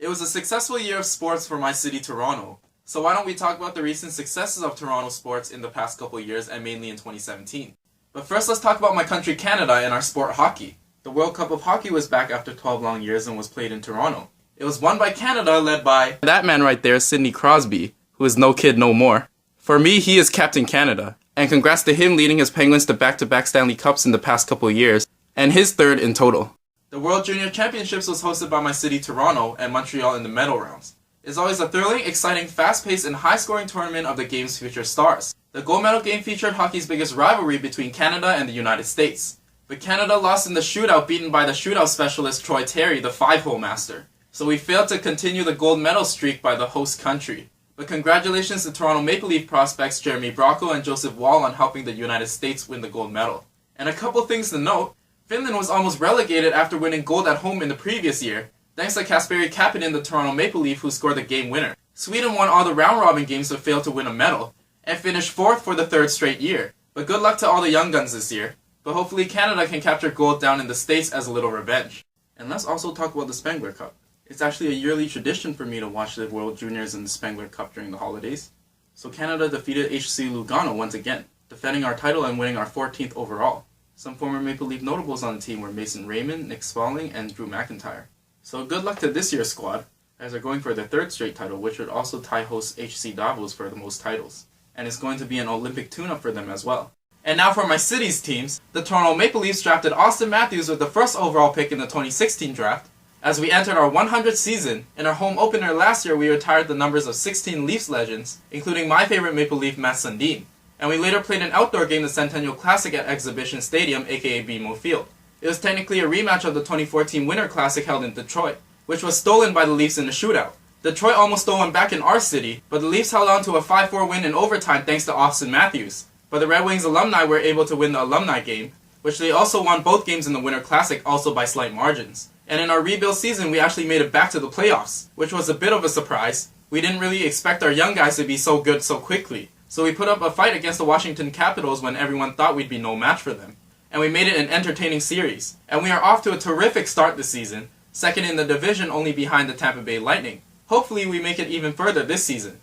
It was a successful year of sports for my city, Toronto. So why don't we talk about the recent successes of Toronto sports in the past couple years and mainly in 2017. But first let's talk about my country Canada and our sport hockey. The World Cup of Hockey was back after 12 long years and was played in Toronto. It was won by Canada, led by that man right there, Sidney Crosby, who is no kid no more. For me, he is Captain Canada, and congrats to him leading his Penguins to back-to-back Stanley Cups in the past couple years, and his third in total. The World Junior Championships was hosted by my city Toronto and Montreal in the medal rounds. It's always a thrilling, exciting, fast-paced, and high-scoring tournament of the game's future stars. The gold medal game featured hockey's biggest rivalry between Canada and the United States. But Canada lost in the shootout, beaten by the shootout specialist Troy Terry, the five-hole master. So we failed to continue the gold medal streak by the host country. But congratulations to Toronto Maple Leaf prospects Jeremy Bracco and Joseph Wall on helping the United States win the gold medal. And a couple things to note, Finland was almost relegated after winning gold at home in the previous year, thanks to Kasperi Kapanen, the Toronto Maple Leaf, who scored the game winner. Sweden won all the round-robin games but failed to win a medal, and finished fourth for the third straight year. But good luck to all the young guns this year. But hopefully Canada can capture gold down in the States as a little revenge. And let's also talk about the Spengler Cup. It's actually a yearly tradition for me to watch the World Juniors and the Spengler Cup during the holidays. So Canada defeated HC Lugano once again, defending our title and winning our 14th overall. Some former Maple Leaf notables on the team were Mason Raymond, Nick Spaulding, and Drew McIntyre. So good luck to this year's squad, as they're going for their third straight title, which would also tie host HC Davos for the most titles. And it's going to be an Olympic tune-up for them as well. And now for my city's teams, the Toronto Maple Leafs drafted Austin Matthews with the first overall pick in the 2016 draft. As we entered our 100th season, in our home opener last year we retired the numbers of 16 Leafs legends, including my favorite Maple Leaf, Mats Sundin. And we later played an outdoor game, the Centennial Classic at Exhibition Stadium, aka BMO Field. It was technically a rematch of the 2014 Winter Classic held in Detroit, which was stolen by the Leafs in the shootout. Detroit almost stole one back in our city, but the Leafs held on to a 5-4 win in overtime thanks to Austin Matthews. But the Red Wings alumni were able to win the alumni game, which they also won both games in the Winter Classic, also by slight margins. And in our rebuild season, we actually made it back to the playoffs, which was a bit of a surprise. We didn't really expect our young guys to be so good so quickly. So we put up a fight against the Washington Capitals when everyone thought we'd be no match for them. And we made it an entertaining series. And we are off to a terrific start this season, second in the division only behind the Tampa Bay Lightning. Hopefully we make it even further this season.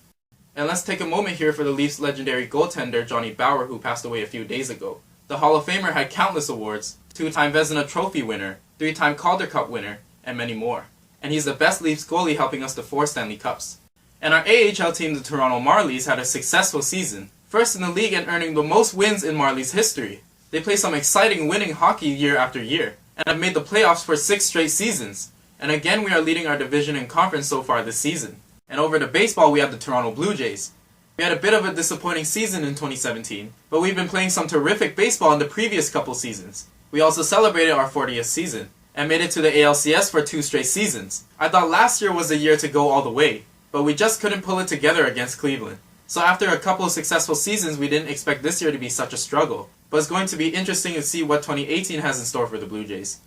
And let's take a moment here for the Leafs' legendary goaltender Johnny Bower, who passed away a few days ago. The Hall of Famer had countless awards, 2-time Vezina Trophy winner, 3-time Calder Cup winner, and many more. And he's the best Leafs goalie, helping us to 4 Stanley Cups. And our AHL team, the Toronto Marlies, had a successful season, first in the league and earning the most wins in Marlies history. They play some exciting winning hockey year after year, and have made the playoffs for 6 straight seasons. And again we are leading our division and conference so far this season. And over to baseball we have the Toronto Blue Jays. We had a bit of a disappointing season in 2017, but we've been playing some terrific baseball in the previous couple seasons. We also celebrated our 40th season, and made it to the ALCS for 2 straight seasons. I thought last year was the year to go all the way, but we just couldn't pull it together against Cleveland. So after a couple of successful seasons, we didn't expect this year to be such a struggle. But it's going to be interesting to see what 2018 has in store for the Blue Jays.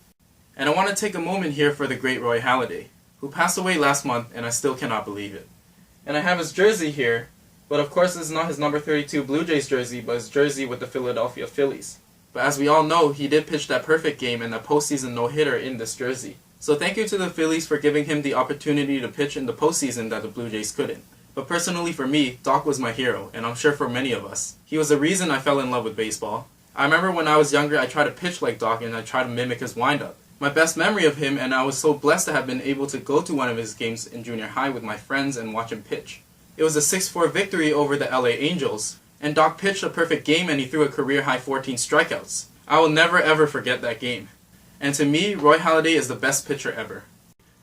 And I want to take a moment here for the great Roy Halladay, who passed away last month, and I still cannot believe it. And I have his jersey here, but of course this is not his number 32 Blue Jays jersey, but his jersey with the Philadelphia Phillies. But as we all know, he did pitch that perfect game and the postseason no-hitter in this jersey. So thank you to the Phillies for giving him the opportunity to pitch in the postseason that the Blue Jays couldn't. But personally for me, Doc was my hero, and I'm sure for many of us. He was the reason I fell in love with baseball. I remember when I was younger I tried to pitch like Doc and I tried to mimic his windup. My best memory of him, and I was so blessed to have been able to go to one of his games in junior high with my friends and watch him pitch. It was a 6-4 victory over the LA Angels, and Doc pitched a perfect game and he threw a career-high 14 strikeouts. I will never ever forget that game. And to me, Roy Halladay is the best pitcher ever.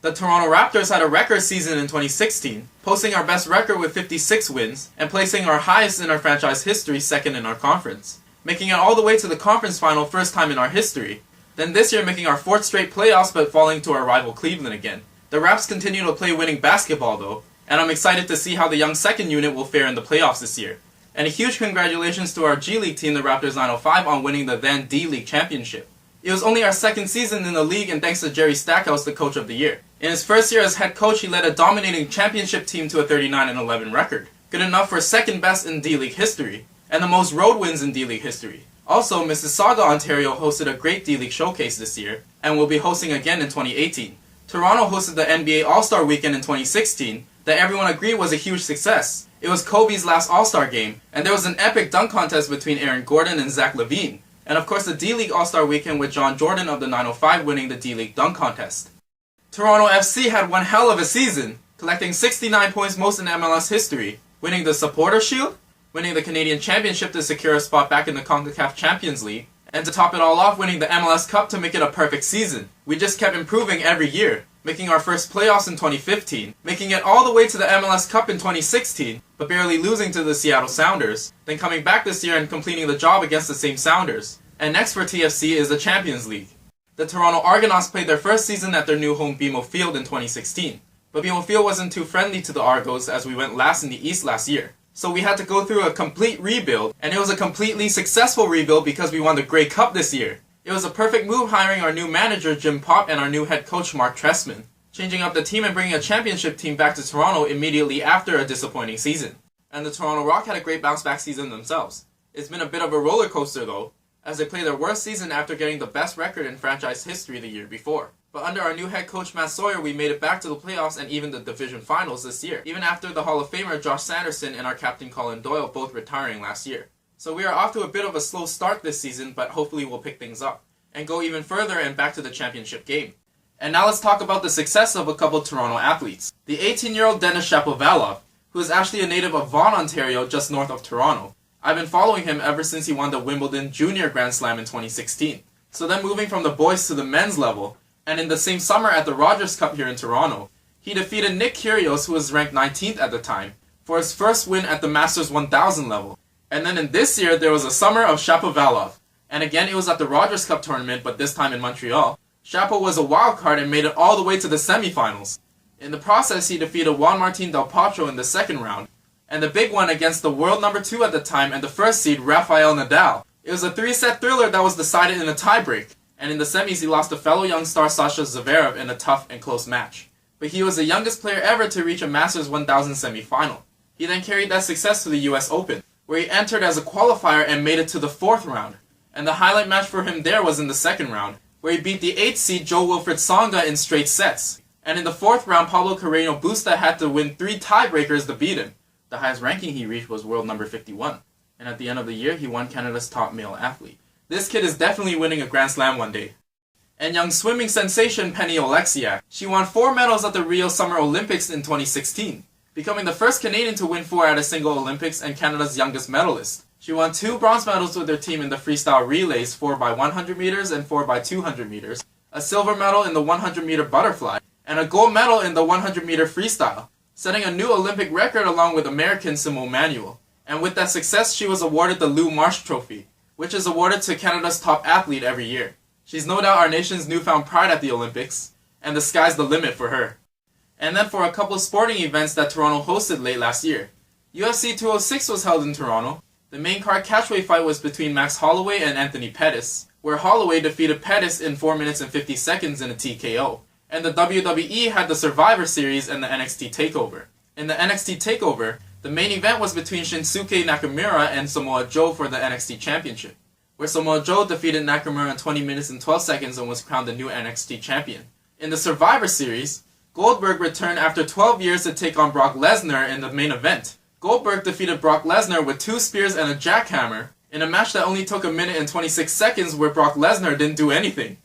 The Toronto Raptors had a record season in 2016, posting our best record with 56 wins, and placing our highest in our franchise history, second in our conference. Making it all the way to the conference final, first time in our history. Then this year making our 4th straight playoffs, but falling to our rival Cleveland again. The Raps continue to play winning basketball though, and I'm excited to see how the young second unit will fare in the playoffs this year. And a huge congratulations to our G League team, the Raptors 905, on winning the then D-League championship. It was only our 2nd season in the league, and thanks to Jerry Stackhouse, the coach of the year. In his first year as head coach, he led a dominating championship team to a 39-11 record. Good enough for 2nd best in D-League history, and the most road wins in D-League history. Also, Mississauga, Ontario hosted a great D-League showcase this year, and will be hosting again in 2018. Toronto hosted the NBA All-Star Weekend in 2016 that everyone agreed was a huge success. It was Kobe's last All-Star game, and there was an epic dunk contest between Aaron Gordon and Zach LaVine. And of course the D-League All-Star Weekend with John Jordan of the 905 winning the D-League dunk contest. Toronto FC had one hell of a season, collecting 69 points, most in MLS history, winning the Supporter Shield, winning the Canadian Championship to secure a spot back in the CONCACAF Champions League, and to top it all off, winning the MLS Cup to make it a perfect season. We just kept improving every year, making our first playoffs in 2015, making it all the way to the MLS Cup in 2016, but barely losing to the Seattle Sounders, then coming back this year and completing the job against the same Sounders. And next for TFC is the Champions League. The Toronto Argonauts played their first season at their new home BMO Field in 2016, but BMO Field wasn't too friendly to the Argos as we went last in the East last year. So we had to go through a complete rebuild, and it was a completely successful rebuild because we won the Grey Cup this year. It was a perfect move hiring our new manager Jim Popp and our new head coach Mark Trestman, changing up the team and bringing a championship team back to Toronto immediately after a disappointing season. And the Toronto Rock had a great bounce back season themselves. It's been a bit of a roller coaster though, as they played their worst season after getting the best record in franchise history the year before. But under our new head coach Matt Sawyer, we made it back to the playoffs and even the division finals this year, even after the Hall of Famer Josh Sanderson and our captain Colin Doyle both retiring last year. So we are off to a bit of a slow start this season, but hopefully we'll pick things up and go even further and back to the championship game. And now let's talk about the success of a couple Toronto athletes. The 18-year-old Denis Shapovalov, who is actually a native of Vaughan, Ontario, just north of Toronto. I've been following him ever since he won the Wimbledon Junior Grand Slam in 2016. So then moving from the boys to the men's level, and in the same summer at the Rogers Cup here in Toronto, he defeated Nick Kyrgios, who was ranked 19th at the time, for his first win at the Masters 1000 level. And then in this year, there was a summer of Shapovalov, and again it was at the Rogers Cup tournament, but this time in Montreal. Shapo was a wild card and made it all the way to the semifinals. In the process, he defeated Juan Martín del Potro in the second round, and the big one against the world number 2 at the time and the first seed, Rafael Nadal. It was a 3-set thriller that was decided in a tiebreak, and in the semis he lost to fellow young star Sasha Zverev in a tough and close match. But he was the youngest player ever to reach a Masters 1000 semifinal. He then carried that success to the US Open, where he entered as a qualifier and made it to the 4th round. And the highlight match for him there was in the second round, where he beat the 8th seed Jo-Wilfried Tsonga in straight sets. And in the 4th round, Pablo Carreño Busta had to win 3 tiebreakers to beat him. The highest ranking he reached was world number 51. And at the end of the year, he won Canada's top male athlete. This kid is definitely winning a Grand Slam one day. And young swimming sensation Penny Oleksiak. She won 4 medals at the Rio Summer Olympics in 2016, becoming the first Canadian to win 4 at a single Olympics and Canada's youngest medalist. She won 2 bronze medals with her team in the freestyle relays, 4x100 meters and 4x200 meters, a silver medal in the 100-meter butterfly, and a gold medal in the 100-meter freestyle, setting a new Olympic record along with American Simone Manuel. And with that success, she was awarded the Lou Marsh Trophy, which is awarded to Canada's top athlete every year. She's no doubt our nation's newfound pride at the Olympics, and the sky's the limit for her. And then for a couple of sporting events that Toronto hosted late last year. UFC 206 was held in Toronto. The main card catchweight fight was between Max Holloway and Anthony Pettis, where Holloway defeated Pettis in 4 minutes and 50 seconds in a TKO. And the WWE had the Survivor Series and the NXT TakeOver. In the NXT TakeOver, the main event was between Shinsuke Nakamura and Samoa Joe for the NXT Championship, where Samoa Joe defeated Nakamura in 20 minutes and 12 seconds and was crowned the new NXT Champion. In the Survivor Series, Goldberg returned after 12 years to take on Brock Lesnar in the main event. Goldberg defeated Brock Lesnar with 2 spears and a jackhammer in a match that only took 1 minute and 26 seconds where Brock Lesnar didn't do anything.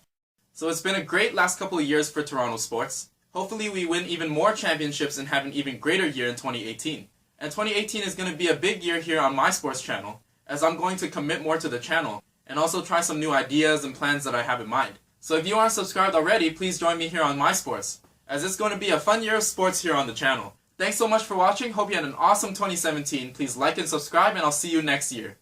So it's been a great last couple of years for Toronto sports. Hopefully we win even more championships and have an even greater year in 2018. And 2018 is going to be a big year here on MYsports channel, as I'm going to commit more to the channel, and also try some new ideas and plans that I have in mind. So if you aren't subscribed already, please join me here on MYsports, as it's going to be a fun year of sports here on the channel. Thanks so much for watching, hope you had an awesome 2017, please like and subscribe, and I'll see you next year.